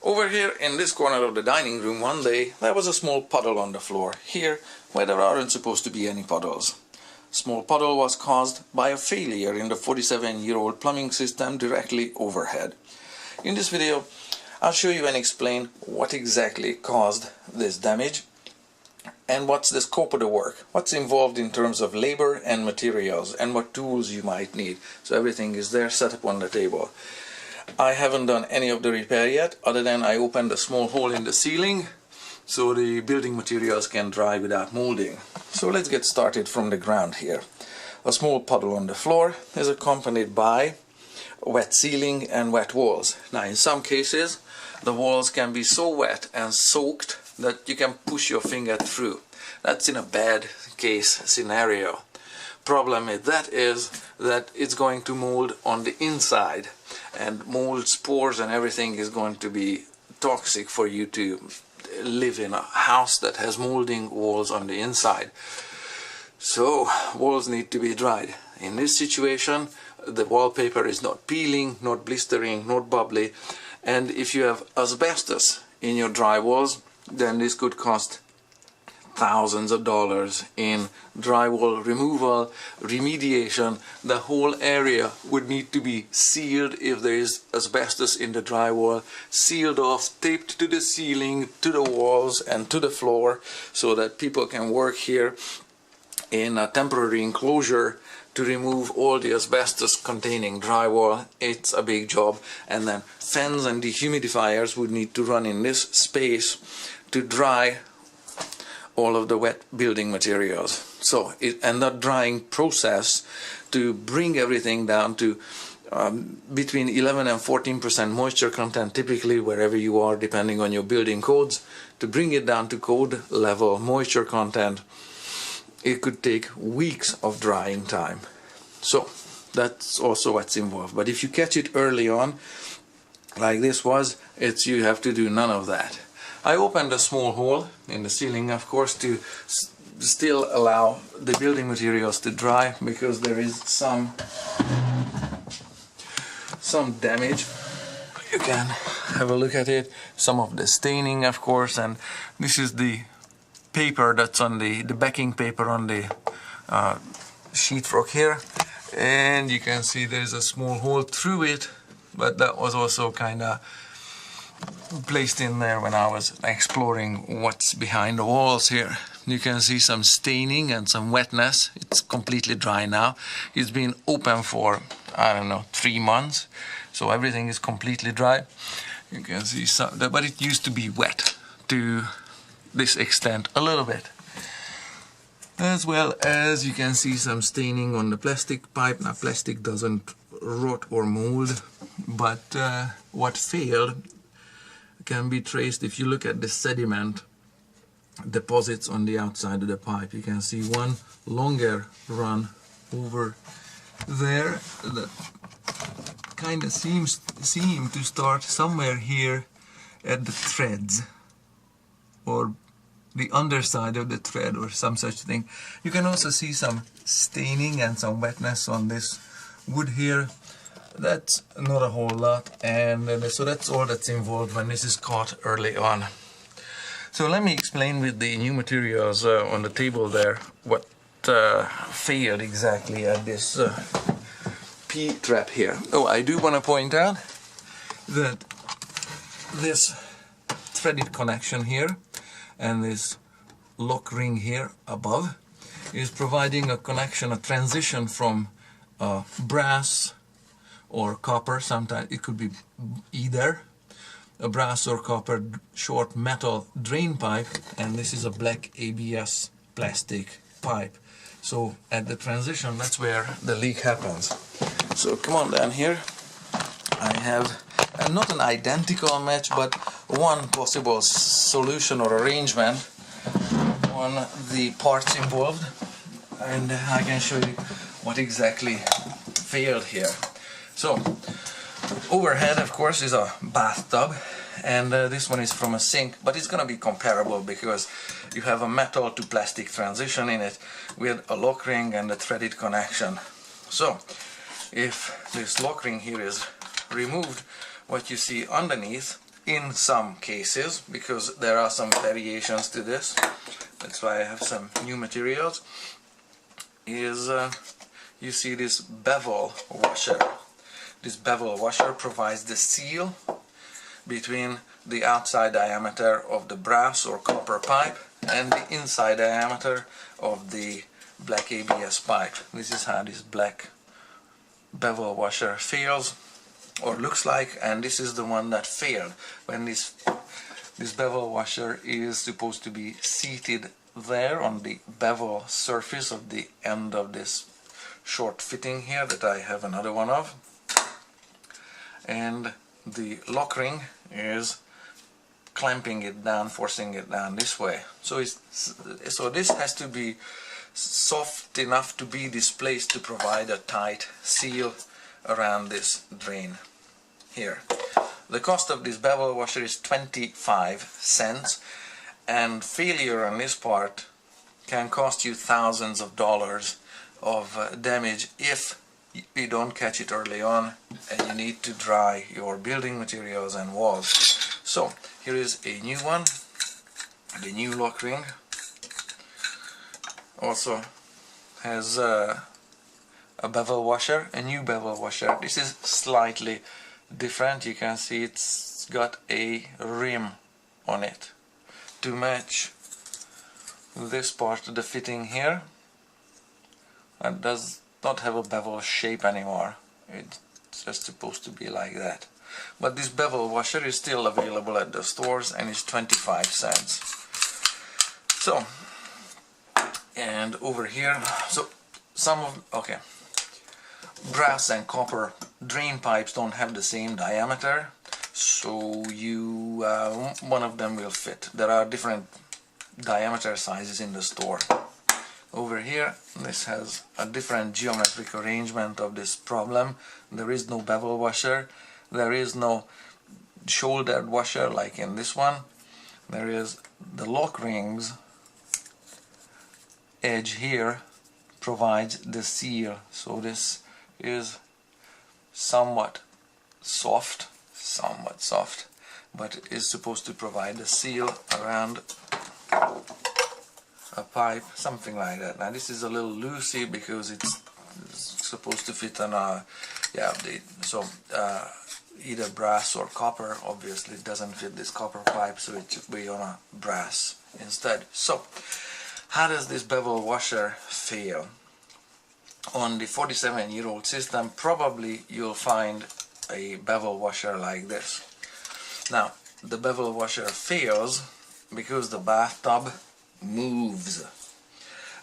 Over here in this corner of the dining room one day there was a small puddle on the floor, here where there aren't supposed to be any puddles. Small puddle was caused by a failure in the 47-year-old plumbing system directly overhead. In this video I'll show you and explain what exactly caused this damage and what's the scope of the work, what's involved in terms of labor and materials, and what tools you might need. So everything is there set up on the table. I haven't done any of the repair yet, other than I opened a small hole in the ceiling so the building materials can dry without molding. So let's get started from the ground here. A small puddle on the floor is accompanied by wet ceiling and wet walls. Now in some cases the walls can be so wet and soaked that you can push your finger through. That's in a bad case scenario. Problem with that is that it's going to mold on the inside, and mold spores and everything is going to be toxic for you to live in a house that has molding walls on the inside. So walls need to be dried. In this situation the wallpaper is not peeling, not blistering, not bubbly, and if you have asbestos in your drywalls, then this could cost thousands of dollars in drywall removal, remediation. The whole area would need to be sealed if there is asbestos in the drywall, sealed off, taped to the ceiling, to the walls and to the floor, so that people can work here in a temporary enclosure to remove all the asbestos containing drywall. It's a big job. And then fans and dehumidifiers would need to run in this space to dry all of the wet building materials. So and that drying process to bring everything down to between 11 and 14% moisture content, typically wherever you are, depending on your building codes, to bring it down to code level moisture content, it could take weeks of drying time. So that's also what's involved. But if you catch it early on, like this was, you have to do none of that. I opened a small hole in the ceiling, of course, to still allow the building materials to dry, because there is some damage. You can have a look at it. Some of the staining, of course, and this is the paper that's on the backing paper on the sheetrock here, and you can see there's a small hole through it, but that was also kind of placed in there when I was exploring what's behind the walls here. You can see some staining and some wetness. It's completely dry now. It's been open for, I don't know, 3 months, so everything is completely dry. You can see some, but it used to be wet to this extent a little bit, as well as you can see some staining on the plastic pipe. Now plastic doesn't rot or mold, but what failed can be traced if you look at the sediment deposits on the outside of the pipe. You can see one longer run over there that kind of seem to start somewhere here at the threads, or the underside of the thread, or some such thing. You can also see some staining and some wetness on this wood here. That's not a whole lot, and so that's all that's involved when this is caught early on. So let me explain with the new materials on the table there what failed exactly at this P-trap here. Oh, I do want to point out that this threaded connection here and this lock ring here above is providing a connection, a transition from brass or copper. Sometimes it could be either a brass or copper short metal drain pipe, and this is a black ABS plastic pipe. So at the transition, that's where the leak happens. So come on down here. I have not an identical match, but one possible solution or arrangement on the parts involved, and I can show you what exactly failed here. So overhead, of course, is a bathtub, and this one is from a sink, but it's going to be comparable because you have a metal to plastic transition in it with a lock ring and a threaded connection. So if this lock ring here is removed, what you see underneath in some cases, because there are some variations to this, that's why I have some new materials, is you see this bevel washer. This bevel washer provides the seal between the outside diameter of the brass or copper pipe and the inside diameter of the black ABS pipe. This is how this black bevel washer feels or looks like, and this is the one that failed. When this bevel washer is supposed to be seated there on the bevel surface of the end of this short fitting here that I have another one of, and the lock ring is clamping it down, forcing it down this way. So this has to be soft enough to be displaced to provide a tight seal around this drain here. The cost of this bevel washer is 25 cents, and failure on this part can cost you thousands of dollars of damage if you don't catch it early on and you need to dry your building materials and walls. So here is a new one, the new lock ring. Also has a bevel washer, a new bevel washer. This is slightly different. You can see it's got a rim on it to match this part of the fitting here. It does not have a bevel shape anymore. It's just supposed to be like that. But this bevel washer is still available at the stores and is 25 cents. So, and over here, so brass and copper drain pipes don't have the same diameter, so one of them will fit. There are different diameter sizes in the store. Over here, this has a different geometric arrangement of this problem. There is no bevel washer, there is no shouldered washer like in this one. There is the lock rings edge here provides the seal, so this is somewhat soft, but is supposed to provide the seal around a pipe, something like that. Now this is a little loosey because it's supposed to fit on a either brass or copper. Obviously it doesn't fit this copper pipe, so it should be on a brass instead. So how does this bevel washer fail? On the 47-year-old system, probably you'll find a bevel washer like this. Now the bevel washer fails because the bathtub moves.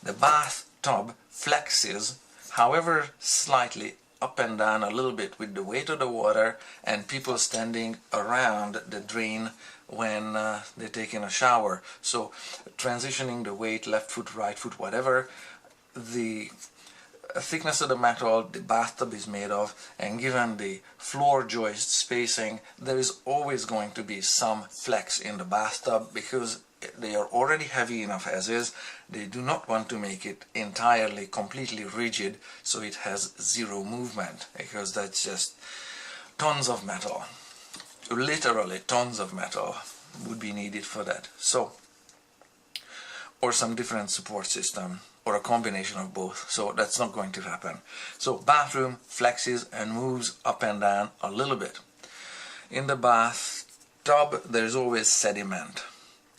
The bathtub flexes, however slightly, up and down a little bit with the weight of the water and people standing around the drain when they're taking a shower. So transitioning the weight, left foot, right foot, whatever, the thickness of the metal the bathtub is made of, and given the floor joist spacing, there is always going to be some flex in the bathtub because they are already heavy enough as is. They do not want to make it entirely, completely rigid so it has zero movement, because that's just tons of metal, literally tons of metal would be needed for that. So, or some different support system, or a combination of both. So that's not going to happen. So bathroom flexes and moves up and down a little bit. In the bathtub there is always sediment.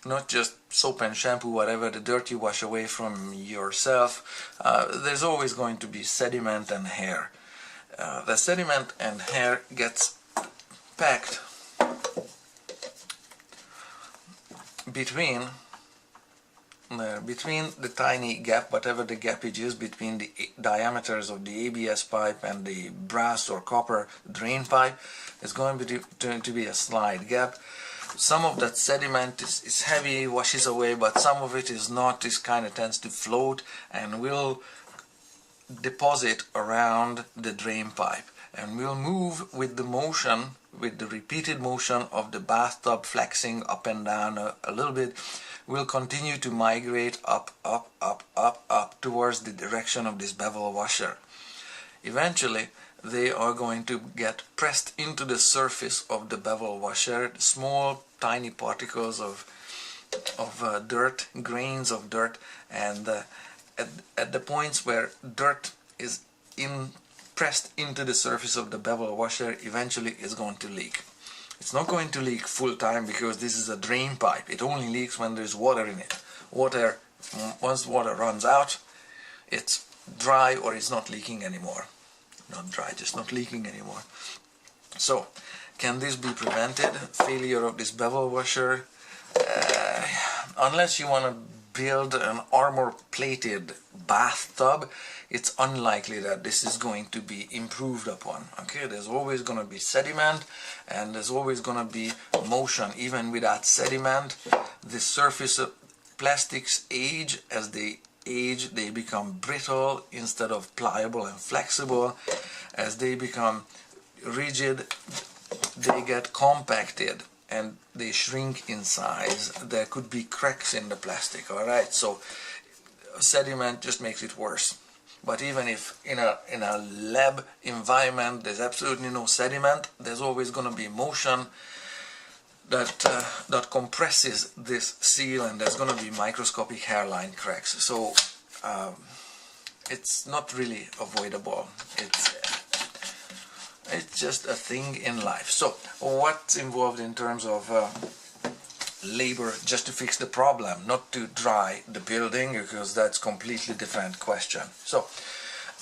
Not just soap and shampoo, whatever, the dirt you wash away from yourself. There's always going to be sediment and hair. The sediment and hair gets packed between the tiny gap, whatever the gappage is between the diameters of the ABS pipe and the brass or copper drain pipe. There's going to be a slight gap. Some of that sediment is heavy, washes away, but some of it is not. This kind of tends to float and will deposit around the drain pipe, and will move with the motion, with the repeated motion of the bathtub flexing up and down a little bit, will continue to migrate up towards the direction of this bevel washer. Eventually they are going to get pressed into the surface of the bevel washer, small tiny particles of dirt, grains of dirt, and at the points where dirt is pressed into the surface of the bevel washer, eventually it's going to leak. It's not going to leak full time because this is a drain pipe. It only leaks when there's water in it. Once water runs out, it's dry or it's not leaking anymore. Not dry, just not leaking anymore. So, can this be prevented? Failure of this bevel washer? Unless you want to build an armor-plated bathtub, it's unlikely that this is going to be improved upon. Okay, there's always going to be sediment, and there's always going to be motion. Even with that sediment, the surface of plastics age. As they age, they become brittle instead of pliable and flexible. As they become rigid, they get compacted and they shrink in size. There could be cracks in the plastic. All right, so sediment just makes it worse. But even if in a lab environment there's absolutely no sediment, there's always going to be motion that compresses this seal, and there's going to be microscopic hairline cracks. So it's not really avoidable. It's just a thing in life. So what's involved in terms of labor just to fix the problem, not to dry the building, because that's completely different question. So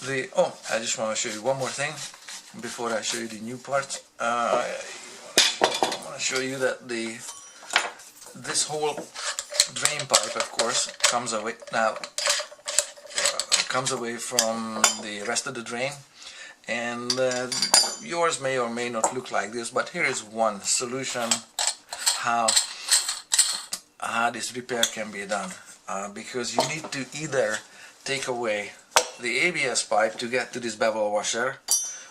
I just want to show you one more thing before I show you the new parts. I want to show you that this whole drain pipe, of course, comes away from the rest of the drain, and yours may or may not look like this, but here is one solution how this repair can be done, because you need to either take away the ABS pipe to get to this bevel washer,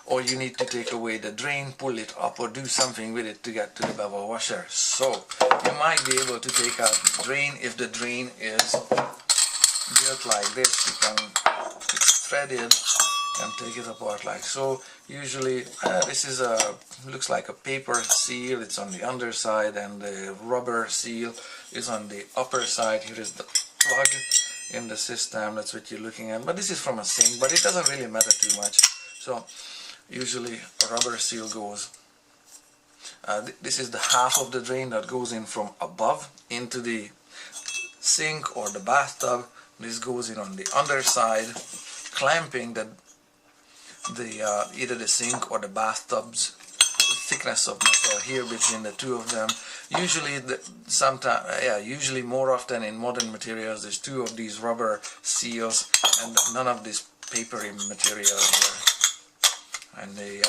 or you need to take away the drain, pull it up, or do something with it to get to the bevel washer. So you might be able to take out the drain. If the drain is built like this, it's threaded, and take it apart like so. Usually this is looks like a paper seal. It's on the underside, and the rubber seal is on the upper side. Here is the plug in the system. That's what you're looking at, but this is from a sink, but it doesn't really matter too much. So usually a rubber seal goes this is the half of the drain that goes in from above into the sink or the bathtub. This goes in on the underside, clamping either the sink or the bathtub's thickness of metal here between the two of them. Usually, usually more often in modern materials, there's two of these rubber seals and none of this papery material here. And they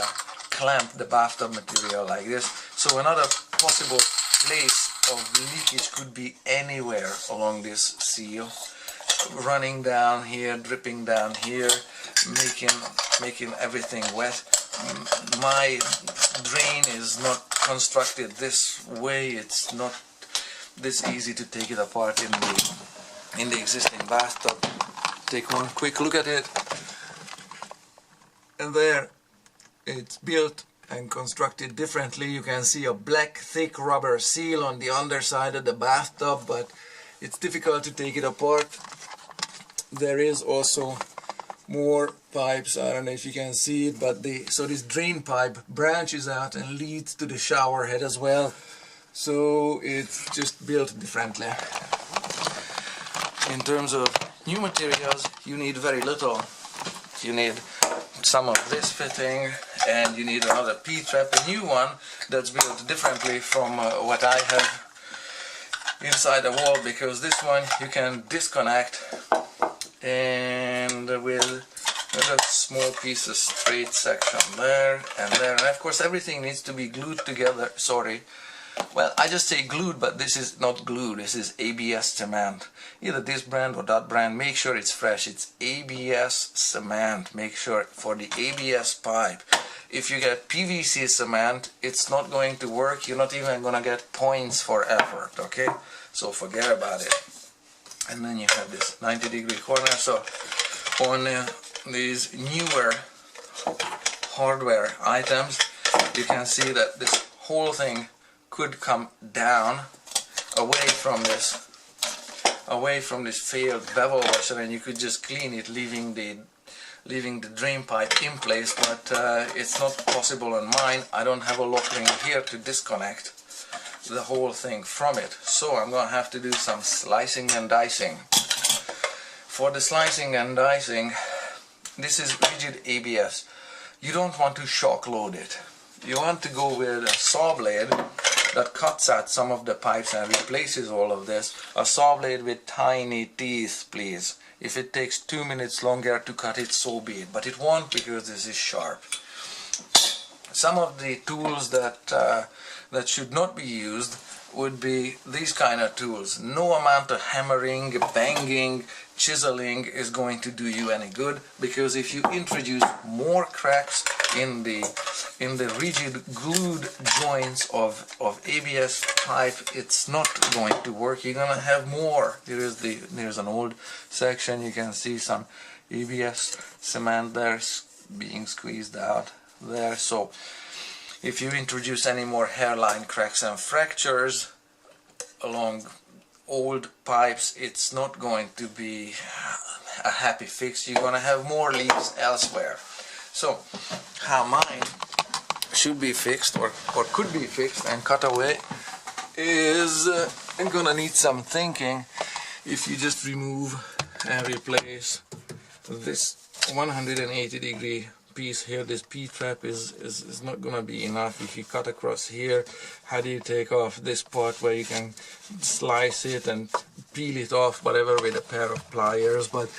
clamp the bathtub material like this. So another possible place of leakage could be anywhere along this seal, running down here, dripping down here, making everything wet. My drain is not constructed this way. It's not this easy to take it apart in the existing bathtub. Take one quick look at it, and there it's built and constructed differently. You can see a black thick rubber seal on the underside of the bathtub, but it's difficult to take it apart. There is also more pipes. I don't know if you can see it, but so this drain pipe branches out and leads to the shower head as well. So it's just built differently. In terms of new materials, you need very little. You need some of this fitting, and you need another P-trap, a new one that's built differently from what I have inside the wall, because this one you can disconnect, and with a small piece of straight section there and there, and of course everything needs to be glued together. Sorry, well, I just say glued, but this is not glue, this is ABS cement. Either this brand or that brand, make sure it's fresh. It's ABS cement. Make sure for the ABS pipe. If you get PVC cement, it's not going to work. You're not even gonna get points for effort, okay? So forget about it. And then you have this 90-degree corner. So on these newer hardware items, you can see that this whole thing could come down away from this failed bevel washer, and you could just clean it, leaving the drain pipe in place, but it's not possible on mine. I don't have a lock ring here to disconnect the whole thing from it, so I'm gonna have to do some slicing and dicing. For the slicing and dicing, this is rigid ABS. You don't want to shock load it. You want to go with a saw blade that cuts out some of the pipes and replaces all of this. A saw blade with tiny teeth, please. If it takes 2 minutes longer to cut it, so be it, but it won't, because this is sharp. Some of the tools that should not be used would be these kind of tools. No amount of hammering, banging, chiseling is going to do you any good, because if you introduce more cracks in the rigid glued joints of ABS pipe, it's not going to work. You're gonna have more. There's an old section. You can see some ABS cement there being squeezed out there. So if you introduce any more hairline cracks and fractures along old pipes, it's not going to be a happy fix. You're gonna have more leaks elsewhere. So how mine should be fixed, or could be fixed and cut away, is gonna need some thinking. If you just remove and replace this 180-degree piece here, this P-trap is not gonna be enough. If you cut across here, how do you take off this part where you can slice it and peel it off, whatever, with a pair of pliers? But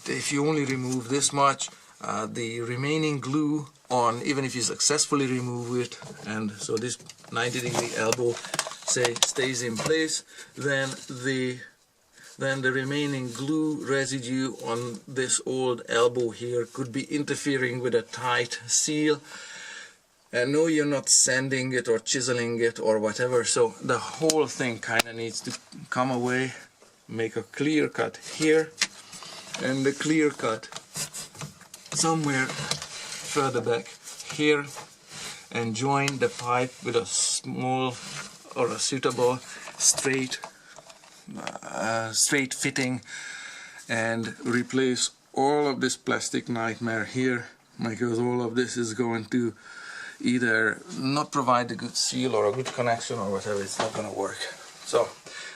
if you only remove this much, the remaining glue on, even if you successfully remove it, and so this 90-degree elbow stays in place, then the remaining glue residue on this old elbow here could be interfering with a tight seal. And no, you're not sanding it or chiseling it or whatever, so the whole thing kind of needs to come away. Make a clear cut here, and the clear cut somewhere further back here, and join the pipe with a small or a suitable straight fitting, and replace all of this plastic nightmare here, because all of this is going to either not provide a good seal or a good connection or whatever. It's not going to work. So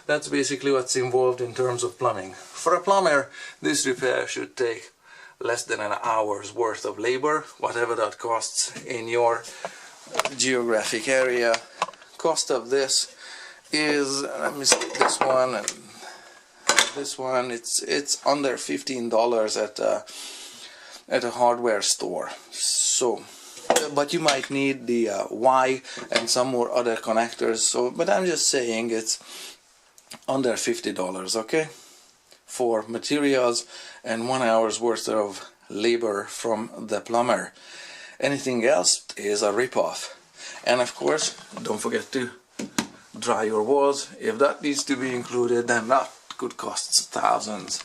that's basically what's involved in terms of plumbing. For a plumber, this repair should take less than an hour's worth of labor, whatever that costs in your geographic area. Cost of this is, let me see, this one and this one, it's under $15 at a hardware store. So, but you might need the Y and some more other connectors. So, but I'm just saying it's under $50, okay, for materials and 1 hour's worth of labor from the plumber. Anything else is a rip-off. And of course, don't forget to dry your walls. If that needs to be included, then that could cost thousands.